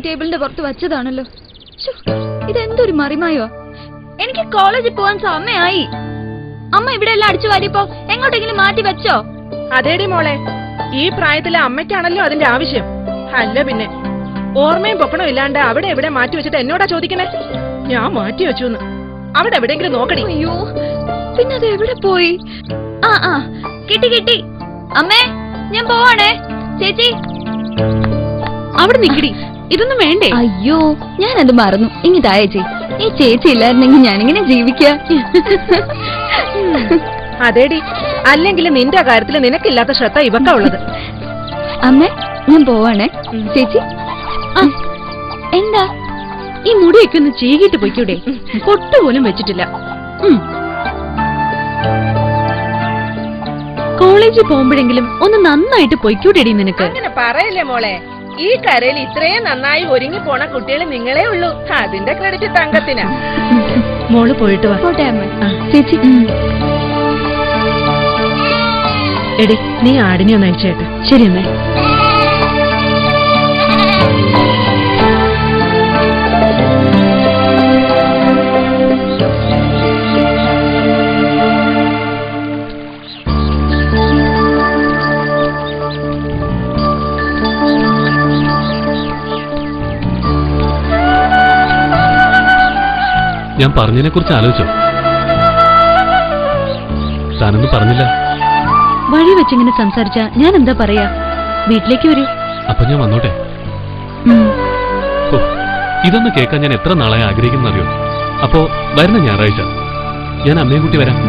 ടേബിളിന്റെ പുറത്ത് വെച്ചതാണല്ലോ. ഇതെന്തൊരു മറിമായോ. എനിക്ക് കോളേജിൽ പോവാൻ സമയമായി. അമ്മ ഇവിടെ എല്ലാം അടിച്ചു വാരിയപ്പോ എങ്ങോട്ടെങ്കിലും മാറ്റി വെച്ചോ? അതേടി മോളെ, ഈ പ്രായത്തിലെ അമ്മയ്ക്കാണല്ലോ അതിന്റെ ആവശ്യം. അല്ല പിന്നെ ഓർമ്മയും പൊക്കണോ ഇല്ലാണ്ട് അവിടെ എവിടെ മാറ്റി വെച്ചിട്ട് എന്നോടാ ചോദിക്കണേ? ഞാൻ മാറ്റി വെച്ചു. അവിടെ എവിടെയെങ്കിലും നോക്കണേ. അയ്യോ, പിന്നെ അത് എവിടെ പോയി? ആ കിട്ടി കിട്ടി. അമ്മേ, ഞാൻ പോവാണേ. ചേച്ചി അവിടെ നിക്കടി, ഇതൊന്നും വേണ്ടേ? അയ്യോ, ഞാനത് മറന്നു. ഇനി തായേച്ചി, ഈ ചേച്ചി ഇല്ലായിരുന്നെങ്കിൽ ഞാനിങ്ങനെ ജീവിക്കാ. അതേടി, അല്ലെങ്കിൽ നിന്റെ കാര്യത്തിൽ നിനക്കില്ലാത്ത ശ്രദ്ധ ഇവക്കാ ഉള്ളത്. അമ്മേ, ഞാൻ പോവാണേ. ചേച്ചി എന്താ ഈ മുടിയൊക്കെ ഒന്ന് ചീകിട്ട് പൊയ്ക്കൂടെ? പൊട്ടുപോലും വെച്ചിട്ടില്ല. കോളേജിൽ പോകുമ്പോഴെങ്കിലും ഒന്ന് നന്നായിട്ട് പൊയ്ക്കൂടെടി നിനക്ക്. അങ്ങനെ പറയല്ലേ മോളെ, ഈ കരയിൽ ഇത്രയും നന്നായി ഒരുങ്ങി പോണ കുട്ടികൾ നിങ്ങളെ ഉള്ളൂ. അതിന്റെ ക്രെഡിറ്റ് തങ്കത്തിനാ. മോള് പോയിട്ട് വാ. പോട്ടെ അമ്മ. ചേച്ചി എടി, നീ ആടിനെ ഒന്ന് അയച്ചേട്ടെ. ശരി അമ്മേ. ഞാൻ പറഞ്ഞതിനെ കുറിച്ച് ആലോചിച്ചോ? താനൊന്നും പറഞ്ഞില്ല. വഴി വെച്ചിങ്ങനെ സംസാരിച്ചാ ഞാൻ എന്താ പറയാ? വീട്ടിലേക്ക് വരൂ. അപ്പൊ ഞാൻ വന്നോട്ടെ? ഇതൊന്ന് കേൾക്കാൻ ഞാൻ എത്ര നാളായി ആഗ്രഹിക്കുന്നറിയോ? അപ്പോ വരുന്ന ഞായറാഴ്ച ഞാൻ അമ്മയും കൂട്ടി വരാം.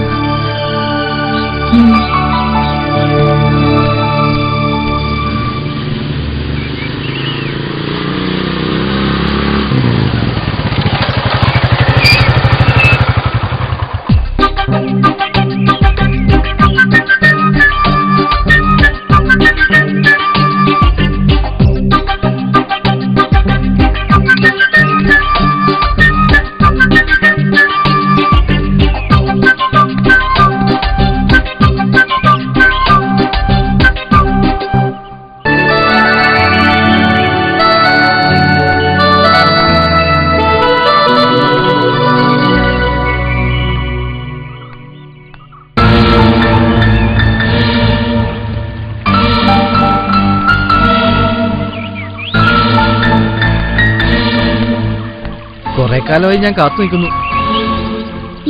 കുറെ കാലമായി ഞാൻ കാത്തു നിൽക്കുന്നു.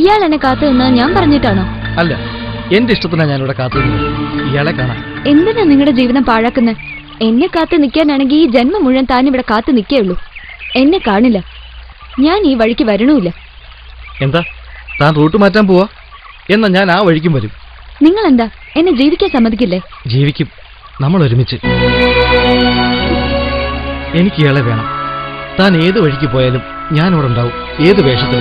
ഇയാൾ എന്നെ കാത്തു നിന്നാ ഞാൻ പറഞ്ഞിട്ടാണോ? അല്ല, എന്റെ ഇഷ്ടത്തിനാണ് ഞാനിവിടെ കാത്തു നിന്നത്. ഇയാളെ കാണാൻ. എന്തിനാ നിങ്ങളുടെ ജീവിതം പാഴാക്കുന്നത്? എന്നെ കാത്തു നിൽക്കാനാണെങ്കിൽ ഈ ജന്മം മുഴുവൻ താൻ ഇവിടെ കാത്തു നിൽക്കേയുള്ളൂ. എന്നെ കാണില്ല. ഞാൻ ഈ വഴിക്ക് വരണമില്ല. എന്താ, താൻ റൂട്ട് മാറ്റാൻ പോവാ? എന്നാ ഞാൻ ആ വഴിക്കും വരും. നിങ്ങൾ എന്താ എന്നെ ജീവിക്കാൻ സമ്മതിക്കില്ലേ? ജീവിക്കും, നമ്മൾ ഒരുമിച്ച്. എനിക്ക് ഇയാളെ വേണം. താൻ ഏത് വഴിക്ക് പോയാലും ഞാനിവിടെ ഉണ്ടാവും, ഏത് വേഷത്തിൽ.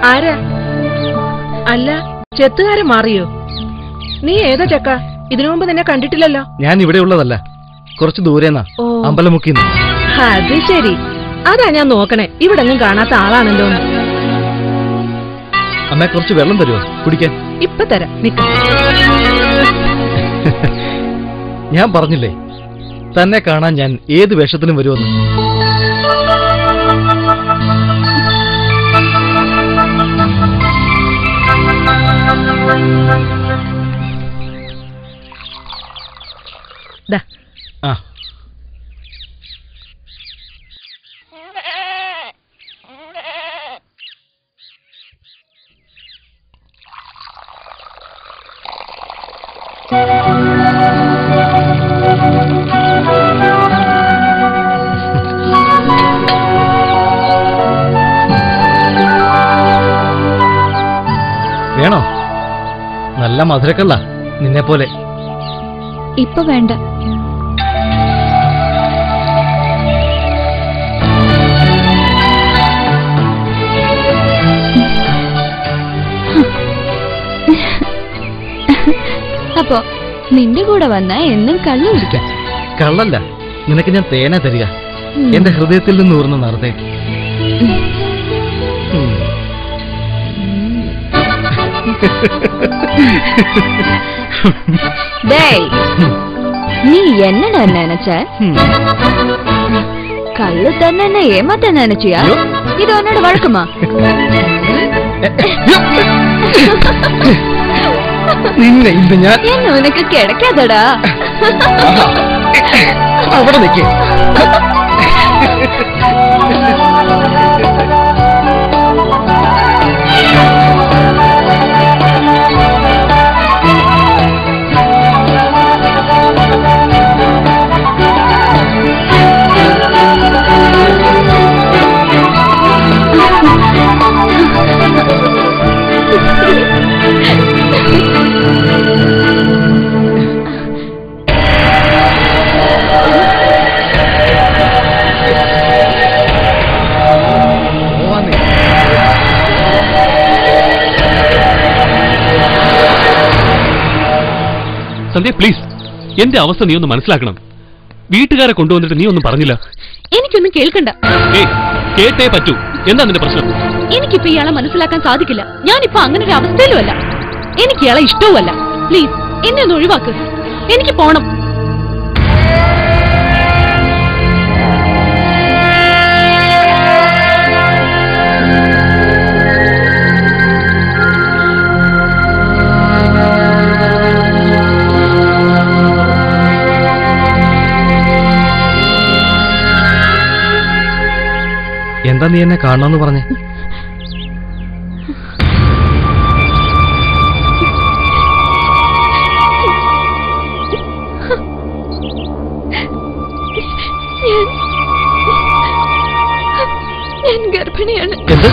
ആരാ? അല്ല, ചെത്തുകാരൻ മാറിയോ? നീ ഏതാ ചക്ക? ഇതിനു മുമ്പ് നിന്നെ കണ്ടിട്ടില്ലല്ലോ. ഞാൻ ഇവിടെ ഉള്ളതല്ല, കുറച്ച് ദൂരെന്നാ, അമ്പലമുക്കിന്ന്. അത് ശരി, അതാ ഞാൻ നോക്കണേ, ഇവിടെ ഒന്നും കാണാത്ത ആളാണല്ലോ. അമ്മ കുറച്ച് വെള്ളം തരുമോ കുടിക്കാൻ? ഇപ്പൊ തരാം, നിക്ക. ഞാൻ പറഞ്ഞില്ലേ തന്നെ കാണാൻ ഞാൻ ഏത് വേഷത്തിലും വരുമെന്ന്. ആ, വേണോ? നല്ല മധുരക്കള്ള നിന്നെ പോലെ. ഇപ്പൊ വേണ്ട. അപ്പോ നിന്റെ കൂടെ വന്നാ എന്നും കള്ളു കുടിക്കാം. കള്ളല്ല, നിനക്ക് ഞാൻ തേന തരിക, എന്റെ ഹൃദയത്തിൽ നിന്ന് ഊർന്ന നടത്തേ. நீ என்னடா நினைச்ச? கல்லு தன்ன என்ன ஏமாத்த நினைச்சியா? இது உன்னோட வழக்கமா? என்ன உனக்கு கிடைக்காதடா. അവിടെ നിൽക്കേ. സന്ധ്യ പ്ലീസ്, എന്റെ അവസ്ഥ നീ ഒന്ന് മനസ്സിലാക്കണം. വീട്ടുകാരെ കൊണ്ടുവന്നിട്ട് നീ ഒന്നും പറഞ്ഞില്ല. എനിക്കൊന്നും കേൾക്കണ്ട. കേട്ടേ പറ്റൂ. എന്താ നിന്റെ പ്രശ്നം? എനിക്കിപ്പോ ഇയാളെ മനസ്സിലാക്കാൻ സാധിക്കില്ല. ഞാനിപ്പോ അങ്ങനെ ഒരു അവസ്ഥയിലും അല്ല. എനിക്ക് ഇയാളെ ഇഷ്ടവുമല്ല. പ്ലീസ് എന്നെ ഒന്ന് ഒഴിവാക്ക്. എനിക്ക് പോണം. എന്താ നീ എന്നെ കാണണമെന്ന് പറഞ്ഞേ? ഞാൻ ഗർഭിണിയാണ്. എന്ത്?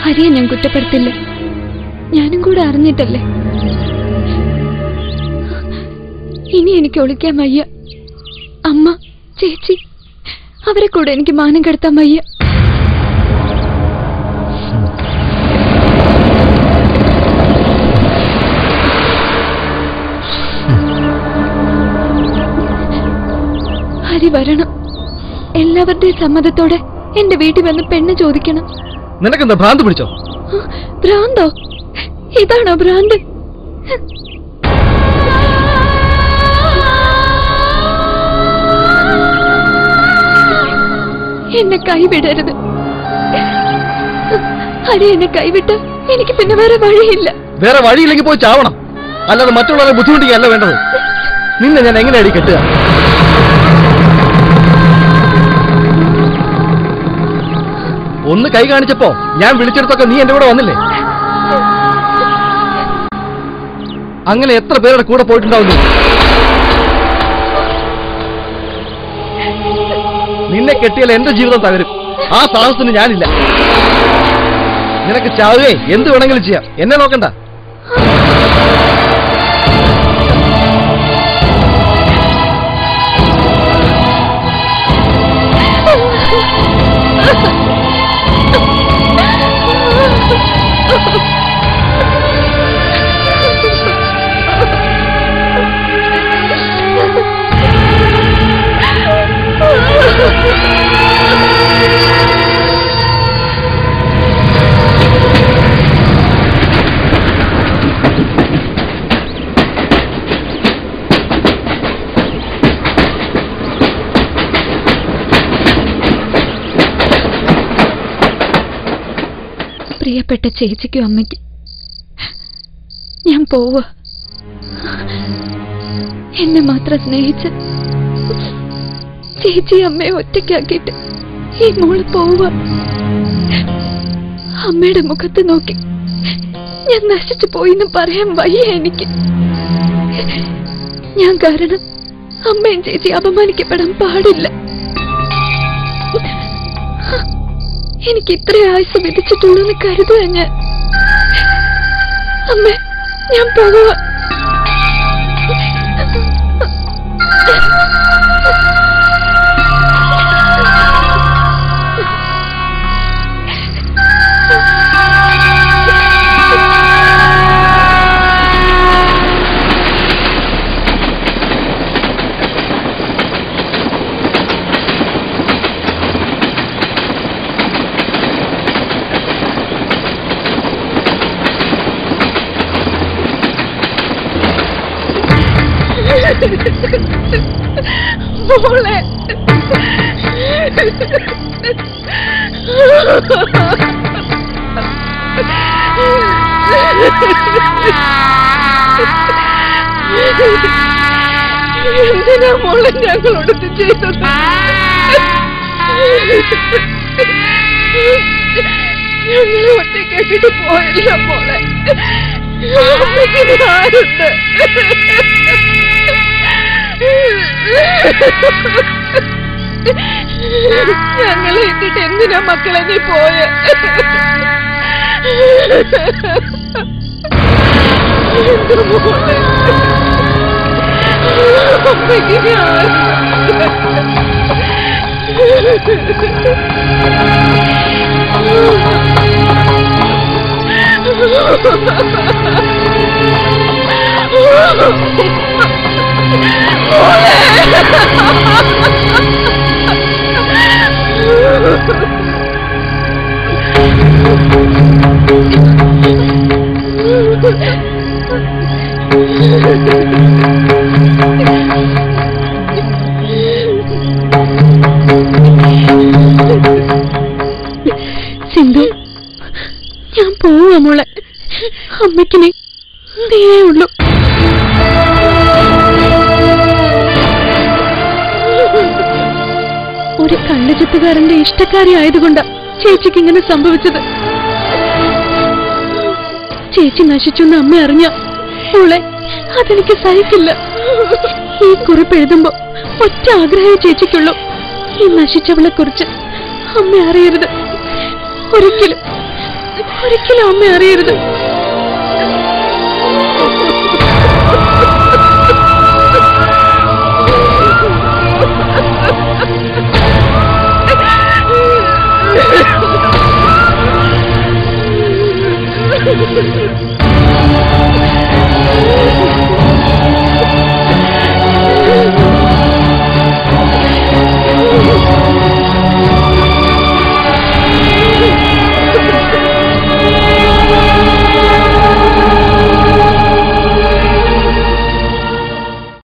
ഹരിയെ ഞാൻ കുറ്റപ്പെടുത്തില്ല. ഞാനും കൂടെ അറിഞ്ഞിട്ടല്ലേ. ഇനി എനിക്ക് ഒളിക്കാൻ വയ്യ. അമ്മ, ചേച്ചി, അവരെ കൂടെ എനിക്ക് മാനം കെടുത്താൻ വയ്യ. ഹരി വരണം. എല്ലാവരുടെയും സമ്മതത്തോടെ എന്റെ വീട്ടിൽ വന്ന് പെണ്ണ് ചോദിക്കണം. നിനക്കെന്താ ഭ്രാന്ത് പിടിച്ചോ? ഭ്രാന്തോ? ഇതാണോ ഭ്രാന്ത്? എന്നെ കൈവിടരുത്. ഹരി എന്നെ കൈവിട്ട് എനിക്ക് പിന്നെ വേറെ വഴിയില്ല. വേറെ വഴിയില്ലെങ്കിൽ പോയി ചാവണം, അല്ലാതെ മറ്റുള്ളവരെ ബുദ്ധിമുട്ടിക്കല്ല വേണ്ടത്. നിന്നെ ഞാൻ എങ്ങനെയാടി കെട്ടുക? ഒന്ന് കൈ കാണിച്ചപ്പോ ഞാൻ വിളിച്ചെടുത്തൊക്കെ നീ എന്റെ കൂടെ വന്നില്ലേ? അങ്ങനെ എത്ര പേരുടെ കൂടെ പോയിട്ടുണ്ടാവുന്നു? നിന്നെ കെട്ടിയാൽ എന്റെ ജീവിതം തകരും. ആ സാഹസത്തിന് ഞാനില്ല. നിനക്ക് ചാവുകയെ എന്ത് വേണമെങ്കിലും ചെയ്യാം, എന്നെ നോക്കണ്ട. പ്രിയപ്പെട്ട ചേച്ചിക്കും അമ്മയ്ക്കും ഞാൻ പോവുക. എന്നെ മാത്രം സ്നേഹിച്ച് ചേച്ചി അമ്മയെ ഒറ്റയ്ക്കാക്കിയിട്ട് ഈ മോള് പോവുക. അമ്മയുടെ മുഖത്ത് നോക്കി ഞാൻ നശിച്ചു പോയിന്ന് പറയാൻ വയ്യ എനിക്ക്. ഞാൻ കാരണം അമ്മയും ചേച്ചി അപമാനിക്കപ്പെടാൻ പാടില്ല. എനിക്ക് ഇത്ര ആയുസ് വിധിച്ചിട്ടുള്ളൂ എന്ന് കരുതുക ഞാൻ. അമ്മ, ഞാൻ പോവുക. മോളെ, എന്തിനാ മോളെ ഞങ്ങളോട് ചെയ്തത്? ഞങ്ങളെ ഒറ്റയ്ക്കാക്കിട്ട് പോയില്ല മോളെ. ആരുണ്ട്? ഞങ്ങളെ ഇട്ടിട്ട് എന്തിനാ മക്കളെ നീ പോയ? മോളെ, അമ്മയ്ക്ക് സിന്ധു, ഞാൻ പോവാ മോളെ. അമ്മയ്ക്ക് നീയേ ഉള്ളൂ. ഒരു കള്ളുചെത്തുകാരന്റെ ഇഷ്ടക്കാരി ആയതുകൊണ്ടാ ചേച്ചിക്ക് ഇങ്ങനെ സംഭവിച്ചത്. ചേച്ചി നശിച്ചെന്ന് അമ്മ അറിഞ്ഞ മോളെ അതെനിക്ക് സഹിക്കില്ല. ഈ കുറിപ്പ് എഴുതുമ്പോ ഒറ്റ ആഗ്രഹം ചേച്ചിക്കുള്ളൂ, ഈ നശിച്ചവളെ കുറിച്ച് അമ്മ അറിയരുത്. ഒരിക്കലും ഒരിക്കലും അമ്മ അറിയരുത്.